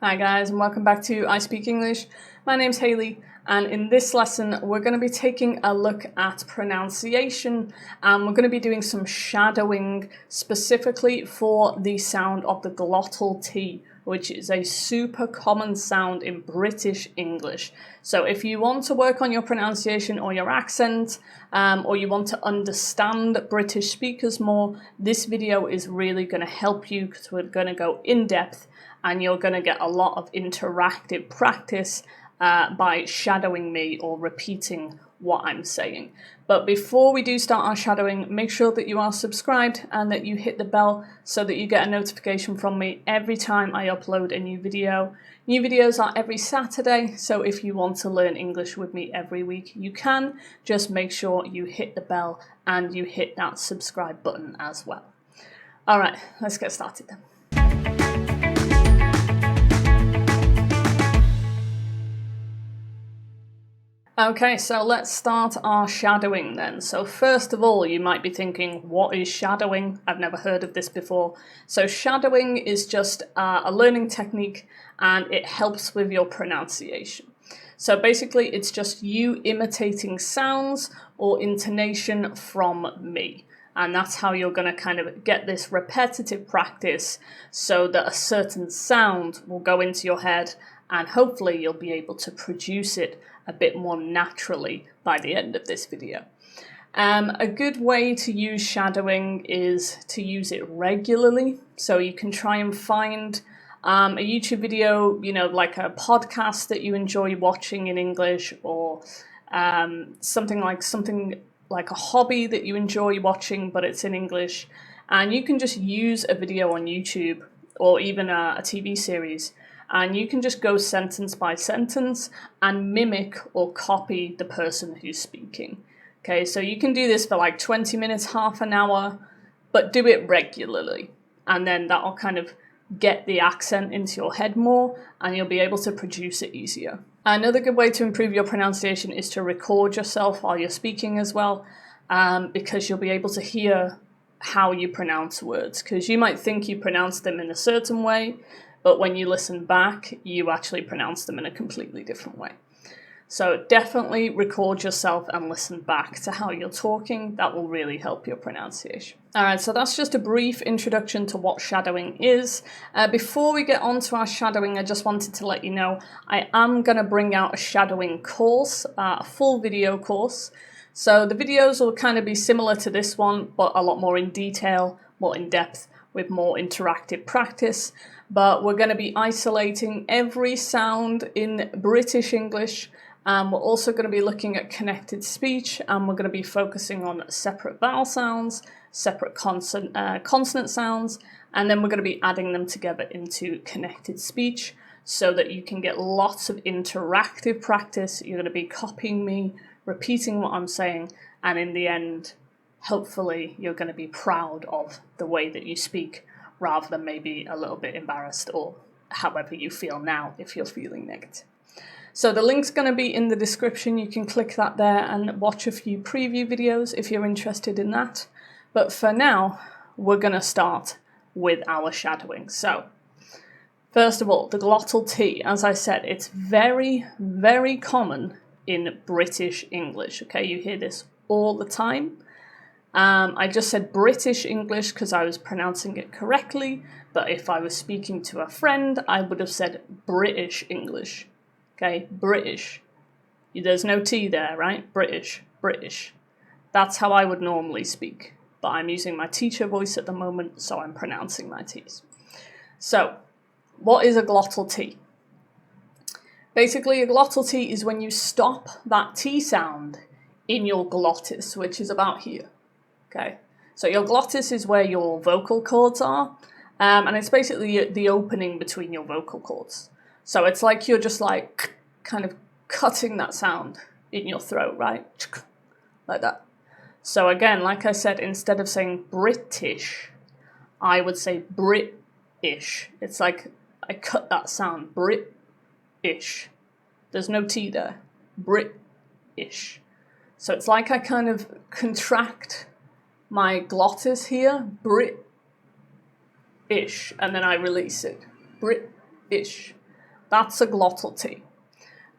Hi guys, and welcome back to I Speak English. My name's Hayley, and in this lesson we're going to be taking a look at pronunciation, and we're going to be doing some shadowing specifically for the sound of the glottal T, which is a super common sound in British English. So if you want to work on your pronunciation or your accent, or you want to understand British speakers more, this video is really going to help you because we're going to go in depth and you're going to get a lot of interactive practice by shadowing me or repeating what I'm saying. But before we do start our shadowing, make sure that you are subscribed and that you hit the bell so that you get a notification from me every time I upload a new video. New videos are every Saturday, so if you want to learn English with me every week, you can. Just make sure you hit the bell and you hit that subscribe button as well. All right, let's get started then. Okay, so let's start our shadowing then. So first of all, you might be thinking, what is shadowing? I've never heard of this before. So shadowing is just a learning technique, and it helps with your pronunciation. So basically, it's just you imitating sounds or intonation from me. And that's how you're going to kind of get this repetitive practice so that a certain sound will go into your head, and hopefully you'll be able to produce it a bit more naturally by the end of this video. A good way to use shadowing is to use it regularly. So you can try and find a YouTube video, like a podcast that you enjoy watching in English, or something like a hobby that you enjoy watching but it's in English, and you can just use a video on YouTube or even a TV series, and you can just go sentence by sentence and mimic or copy the person who's speaking. Okay, so you can do this for like 20 minutes, half an hour, but do it regularly, and then that'll kind of get the accent into your head more, and you'll be able to produce it easier. Another good way to improve your pronunciation is to record yourself while you're speaking as well, because you'll be able to hear how you pronounce words, because you might think you pronounce them in a certain way, but when you listen back, you actually pronounce them in a completely different way. So definitely record yourself and listen back to how you're talking. That will really help your pronunciation. All right, so that's just a brief introduction to what shadowing is. Before we get on to our shadowing, I just wanted to let you know I am going to bring out a shadowing course, a full video course. So the videos will kind of be similar to this one, but a lot more in detail, more in depth, with more interactive practice. But we're going to be isolating every sound in British English. We're also going to be looking at connected speech, and we're going to be focusing on separate vowel sounds, separate consonant sounds, and then we're going to be adding them together into connected speech so that you can get lots of interactive practice. You're going to be copying me, repeating what I'm saying, and in the end, hopefully, you're going to be proud of the way that you speak, rather than maybe a little bit embarrassed, or however you feel now if you're feeling negative. So the link's going to be in the description. You can click that there and watch a few preview videos if you're interested in that. But for now, we're going to start with our shadowing. So first of all, the glottal T, as I said, it's very, very common in British English. Okay, you hear this all the time. I just said British English because I was pronouncing it correctly, but if I was speaking to a friend, I would have said British English. Okay, British. There's no T there, right? British, British. That's how I would normally speak, but I'm using my teacher voice at the moment, so I'm pronouncing my T's. So, what is a glottal T? Basically, a glottal T is when you stop that T sound in your glottis, which is about here. Okay, so your glottis is where your vocal cords are, and it's basically the opening between your vocal cords. So it's like you're just like kind of cutting that sound in your throat, right? Like that. So again, like I said, instead of saying British, I would say Brit-ish. It's like I cut that sound, Brit-ish. There's no T there, Brit-ish. So it's like I kind of contract my glottis here, Brit-ish, and then I release it, Brit-ish. That's a glottal T.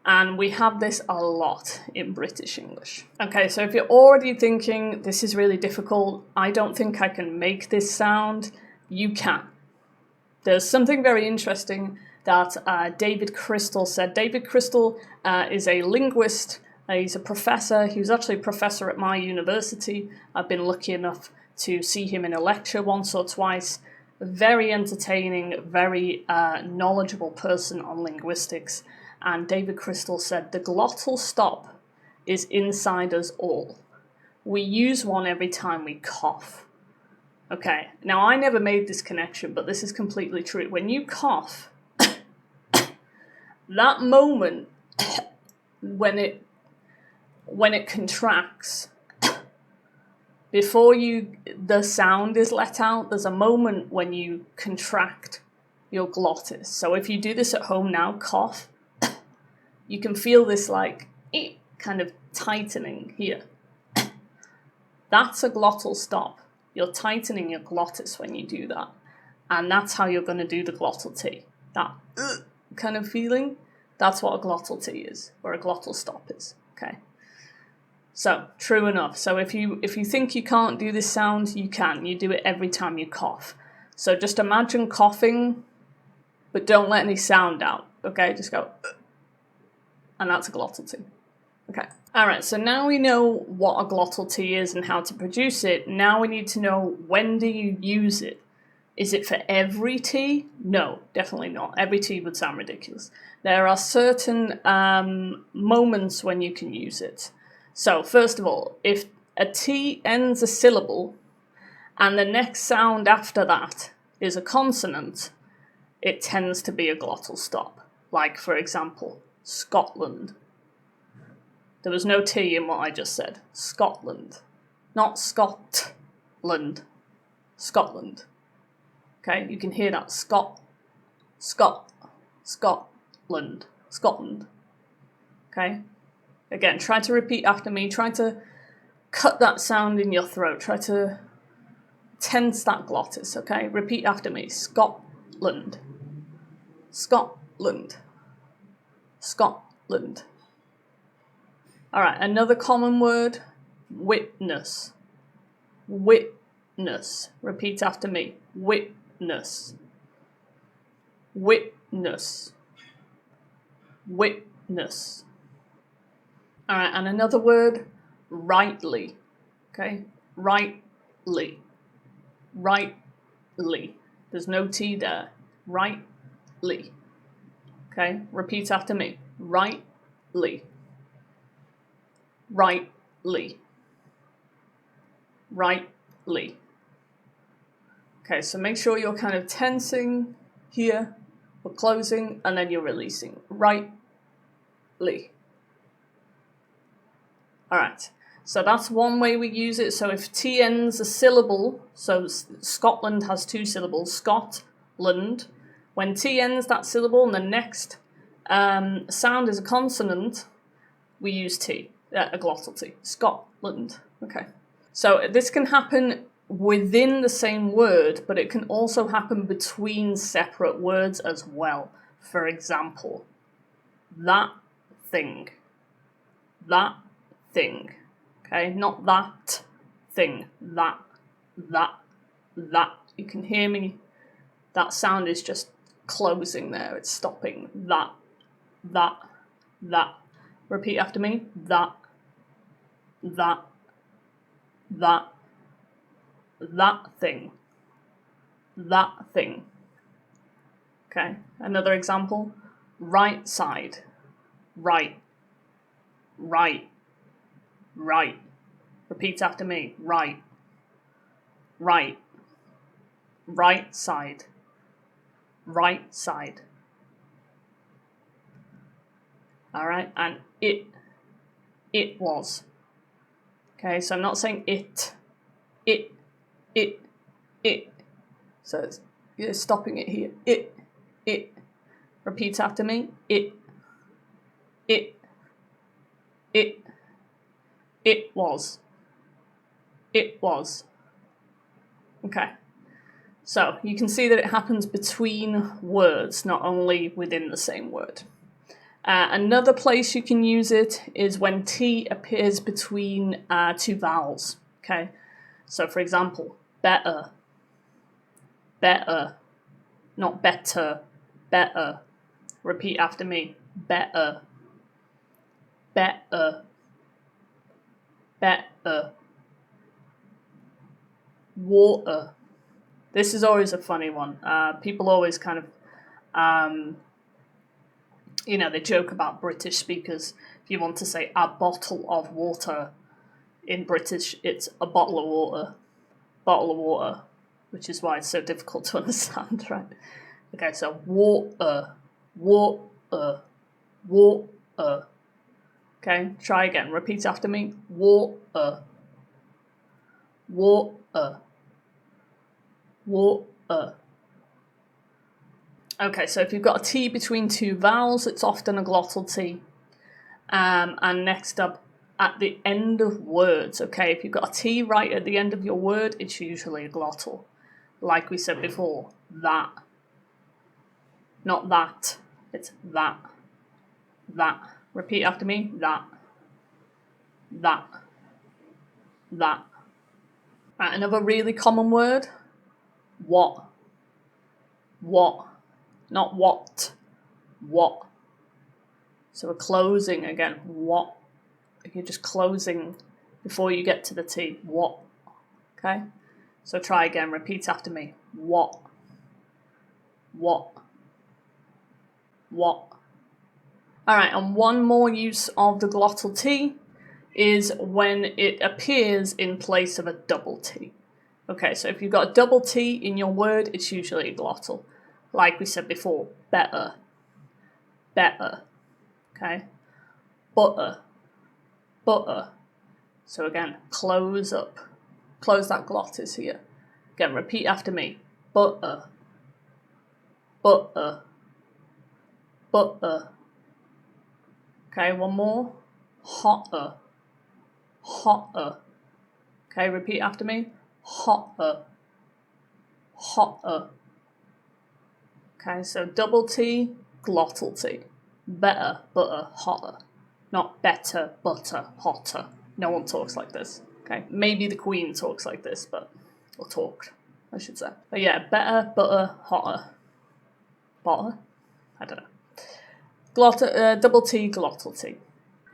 And we have this a lot in British English. Okay, so if you're already thinking, this is really difficult, I don't think I can make this sound, you can. There's something very interesting that David Crystal said. David Crystal is a linguist, he's a professor, he was actually a professor at my university. I've been lucky enough to see him in a lecture once or twice. Very entertaining, very knowledgeable person on linguistics. And David Crystal said, the glottal stop is inside us all. We use one every time we cough. Okay, now I never made this connection, but this is completely true. When you cough, that moment when it contracts, before the sound is let out, there's a moment when you contract your glottis. So if you do this at home now, cough, you can feel this like kind of tightening here. That's a glottal stop. You're tightening your glottis when you do that. And that's how you're going to do the glottal T. That kind of feeling, that's what a glottal T is, or a glottal stop is, okay? So, true enough. So if you think you can't do this sound, you can. You do it every time you cough. So just imagine coughing, but don't let any sound out, okay? Just go, and that's a glottal T. Okay. All right, so now we know what a glottal T is and how to produce it. Now we need to know, when do you use it? Is it for every T? No, definitely not. Every T would sound ridiculous. There are certain moments when you can use it. So first of all, if a T ends a syllable and the next sound after that is a consonant, it tends to be a glottal stop. Like, for example, Scotland. There was no T in what I just said. Scotland. Not Scotland. Scotland. Okay, you can hear that. Scotland. Scotland. Okay? Again, try to repeat after me. Try to cut that sound in your throat. Try to tense that glottis, okay? Repeat after me. Scotland. Scotland. Scotland. All right, another common word, witness. Witness. Repeat after me. Witness. Witness. Witness. All right, and another word, rightly. Okay, rightly. Rightly. There's no T there. Rightly. Okay, repeat after me. Rightly. Rightly. Rightly. Okay, so make sure you're kind of tensing here, or closing, and then you're releasing. Rightly. Alright, so that's one way we use it. So if T ends a syllable, so Scotland has two syllables, Scotland. When T ends that syllable and the next sound is a consonant, we use T. A glottal T. Scotland. Okay. So this can happen within the same word, but it can also happen between separate words as well. For example, that thing. That thing. Okay, not that thing. That. You can hear me. That sound is just closing there. It's stopping. That. Repeat after me. That thing. That thing. Okay, another example. Right side. Right. Repeat after me. Right. Right side. Right side. All right, and it was. Okay, so I'm not saying it. So you're stopping it here. It. Repeat after me. It was. It was. Okay. So you can see that it happens between words, not only within the same word. Another place you can use it is when T appears between two vowels. Okay, so for example, better, better, not better, better. Repeat after me, better, better, better. Water. This is always a funny one. People always kind of, they joke about British speakers. If you want to say a bottle of water, in British, it's a bottle of water. Bottle of water, which is why it's so difficult to understand, right? Okay, so water, water, water. Okay, try again. Repeat after me. Water, water, water. Okay, so if you've got a T between two vowels, it's often a glottal T. And next up, at the end of words, okay, if you've got a T right at the end of your word, it's usually a glottal. Like we said before, that. Not that, it's that. That. Repeat after me, that. That. That. Right, another really common word, what. What. Not what. What. So we're closing again, what. You're just closing before you get to the T, what. Okay? So try again, repeat after me. What. What. What. Alright, and one more use of the glottal T is when it appears in place of a double T. Okay, so if you've got a double T in your word, it's usually a glottal. Like we said before, better. Better. Okay? Butter. Butter. So again, close up. Close that glottis here. Again, repeat after me. Butter. Butter. Butter. Okay, one more. Hotter. Hotter. Okay, repeat after me. Hotter. Hotter. Okay, so double T, glottal T. Better, butter, hotter. Not better, butter, hotter. No one talks like this. Okay, maybe the Queen talks like this, or talked, I should say. But yeah, better, butter, hotter. Butter? I don't know. Double T, glottal T.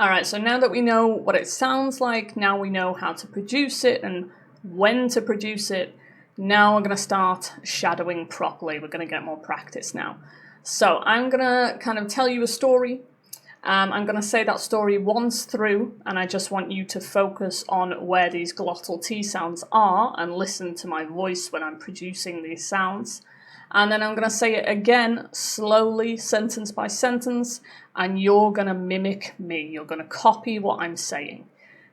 Alright, so now that we know what it sounds like, now we know how to produce it and when to produce it, now we're going to start shadowing properly. We're going to get more practice now. So I'm going to kind of tell you a story. I'm going to say that story once through, and I just want you to focus on where these glottal T sounds are and listen to my voice when I'm producing these sounds. And then I'm going to say it again, slowly, sentence by sentence, and you're going to mimic me. You're going to copy what I'm saying.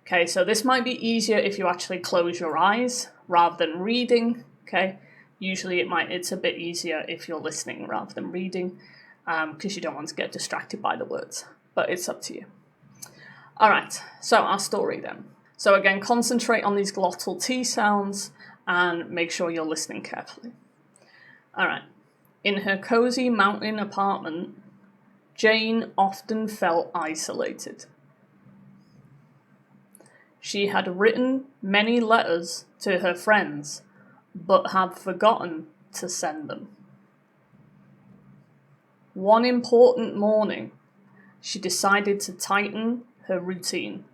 Okay, so this might be easier if you actually close your eyes rather than reading. Okay, usually it's a bit easier if you're listening rather than reading, because you don't want to get distracted by the words. But it's up to you. All right, so our story then. So again, concentrate on these glottal T sounds and make sure you're listening carefully. All right. In her cozy mountain apartment, Jane often felt isolated. She had written many letters to her friends, but had forgotten to send them. One important morning, she decided to tighten her routine.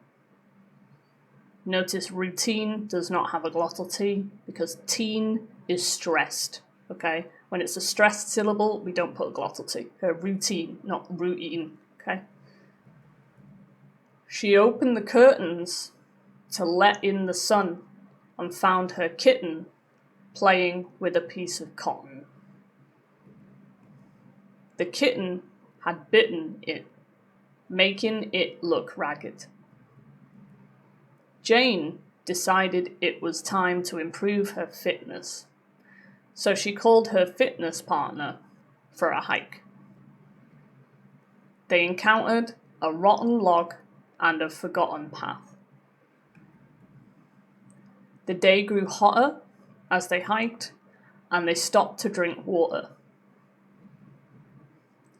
Notice routine does not have a glottal T because teen is stressed, okay? When it's a stressed syllable, we don't put a glottal T. Her routine, not routine, okay? She opened the curtains to let in the sun and found her kitten playing with a piece of cotton. The kitten had bitten it, making it look ragged. Jane decided it was time to improve her fitness, so she called her fitness partner for a hike. They encountered a rotten log and a forgotten path. The day grew hotter as they hiked, and they stopped to drink water.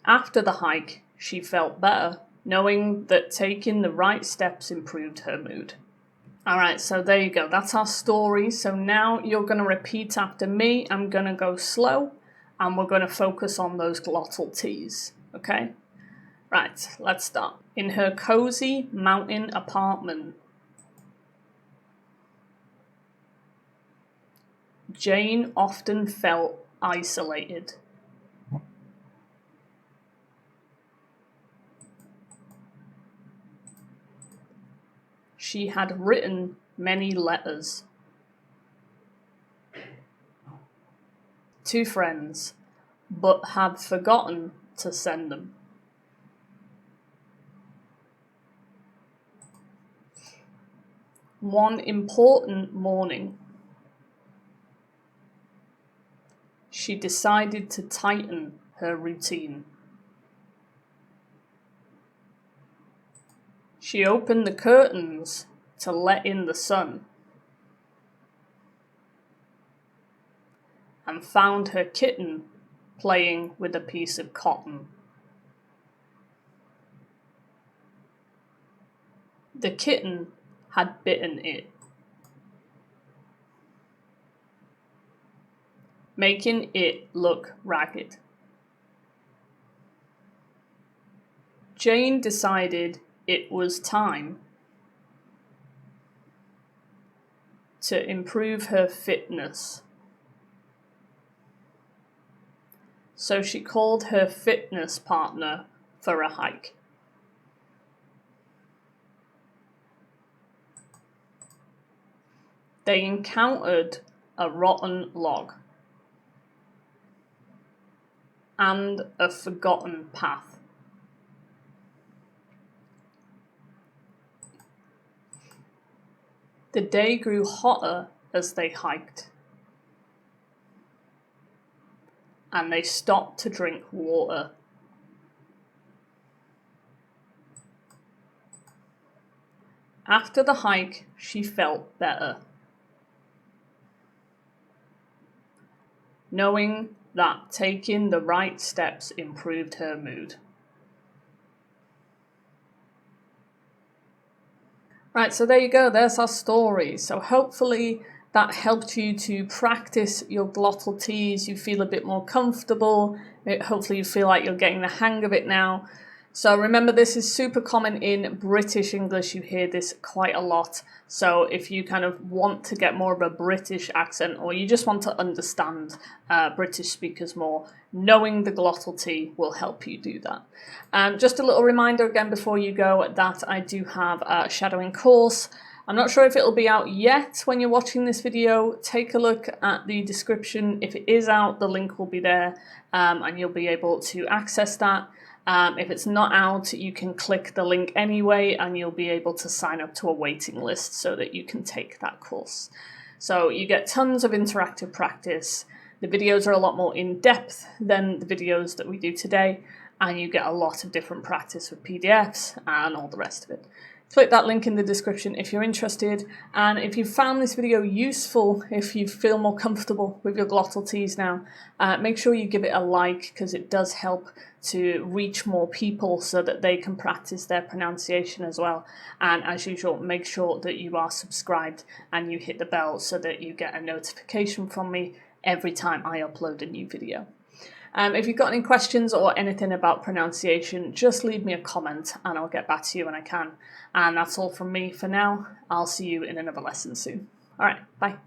After the hike, she felt better, knowing that taking the right steps improved her mood. Alright, so there you go. That's our story. So now you're going to repeat after me. I'm going to go slow, and we're going to focus on those glottal T's. Okay? Right, let's start. In her cozy mountain apartment, Jane often felt isolated. She had written many letters to friends, but had forgotten to send them. One important morning, she decided to tighten her routine. She opened the curtains to let in the sun and found her kitten playing with a piece of cotton. The kitten had bitten it, making it look ragged. Jane decided it was time to improve her fitness. So she called her fitness partner for a hike. They encountered a rotten log and a forgotten path. The day grew hotter as they hiked, and they stopped to drink water. After the hike, she felt better, knowing that taking the right steps improved her mood. Right, so there you go, there's our story. So hopefully that helped you to practice your glottal T's. You feel a bit more comfortable. Hopefully you feel like you're getting the hang of it now. So remember, this is super common in British English. You hear this quite a lot. So if you kind of want to get more of a British accent, or you just want to understand British speakers more, knowing the glottal T will help you do that. Just a little reminder again before you go that I do have a shadowing course. I'm not sure if it'll be out yet when you're watching this video. Take a look at the description. If it is out, the link will be there, and you'll be able to access that. If it's not out, you can click the link anyway, and you'll be able to sign up to a waiting list so that you can take that course. So you get tons of interactive practice. The videos are a lot more in-depth than the videos that we do today, and you get a lot of different practice with PDFs and all the rest of it. Click that link in the description if you're interested, and if you found this video useful, if you feel more comfortable with your glottal T's now, make sure you give it a like, because it does help to reach more people so that they can practice their pronunciation as well. And as usual, make sure that you are subscribed and you hit the bell so that you get a notification from me every time I upload a new video. If you've got any questions or anything about pronunciation, just leave me a comment and I'll get back to you when I can. And that's all from me for now. I'll see you in another lesson soon. All right, bye.